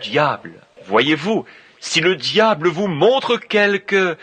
Diable. Voyez-vous, si le diable vous montre quelque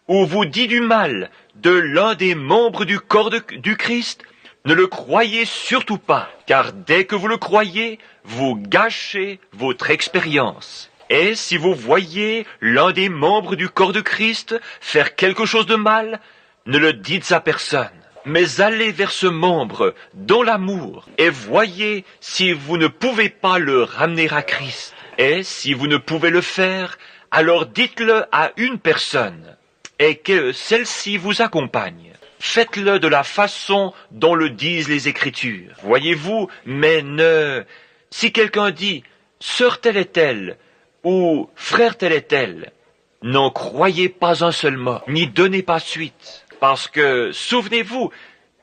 ou vous dit du mal de l'un des membres du corps du Christ, ne le croyez surtout pas, car dès que vous le croyez, vous gâchez votre expérience. Et si vous voyez l'un des membres du corps de Christ faire quelque chose de mal, ne le dites à personne, mais allez vers ce membre dans l'amour et voyez si vous ne pouvez pas le ramener à Christ. Et si vous ne pouvez le faire, alors dites-le à une personne et que celle-ci vous accompagne. Faites-le de la façon dont le disent les Écritures. Voyez-vous, mais si quelqu'un dit « sœur telle est telle » ou « frère tel est tel », n'en croyez pas un seul mot, n'y donnez pas suite. Parce que, souvenez-vous,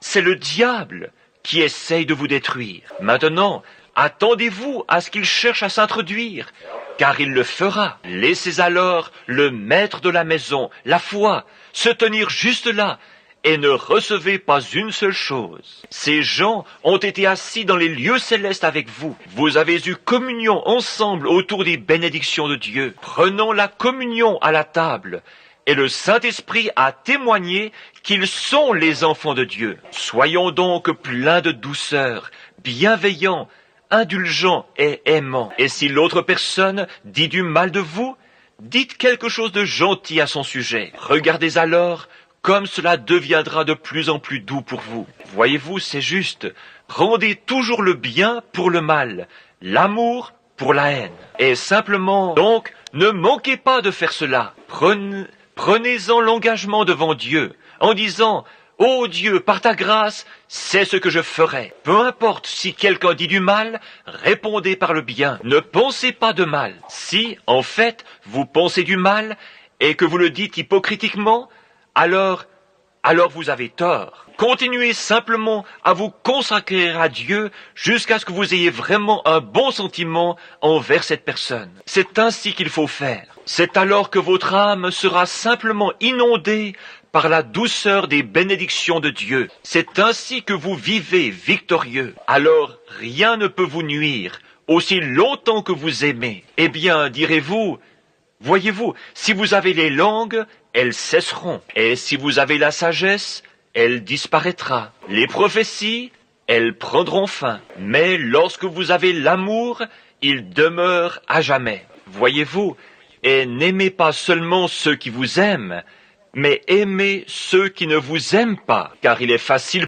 c'est le diable qui essaye de vous détruire. Maintenant, attendez-vous à ce qu'il cherche à s'introduire, car il le fera. Laissez alors le maître de la maison, la foi, se tenir juste là, et ne recevez pas une seule chose. Ces gens ont été assis dans les lieux célestes avec vous. Vous avez eu communion ensemble autour des bénédictions de Dieu. Prenons la communion à la table. Et le Saint-Esprit a témoigné qu'ils sont les enfants de Dieu. Soyons donc pleins de douceur, bienveillants, indulgents et aimants. Et si l'autre personne dit du mal de vous, dites quelque chose de gentil à son sujet. Regardez alors comme cela deviendra de plus en plus doux pour vous. Voyez-vous, c'est juste. Rendez toujours le bien pour le mal, l'amour pour la haine. Et simplement, donc, ne manquez pas de faire cela. Prenez-en l'engagement devant Dieu, en disant « Ô Dieu, par ta grâce, c'est ce que je ferai. » Peu importe si quelqu'un dit du mal, répondez par le bien. Ne pensez pas de mal. Si, en fait, vous pensez du mal et que vous le dites hypocritiquement, alors vous avez tort. Continuez simplement à vous consacrer à Dieu jusqu'à ce que vous ayez vraiment un bon sentiment envers cette personne. C'est ainsi qu'il faut faire. C'est alors que votre âme sera simplement inondée par la douceur des bénédictions de Dieu. C'est ainsi que vous vivez victorieux. Alors rien ne peut vous nuire aussi longtemps que vous aimez. Eh bien, direz-vous, voyez-vous, si vous avez les langues, elles cesseront. Et si vous avez la sagesse, elle disparaîtra. Les prophéties, elles prendront fin. Mais lorsque vous avez l'amour, il demeure à jamais. Voyez-vous, et n'aimez pas seulement ceux qui vous aiment, mais aimez ceux qui ne vous aiment pas, car il est facile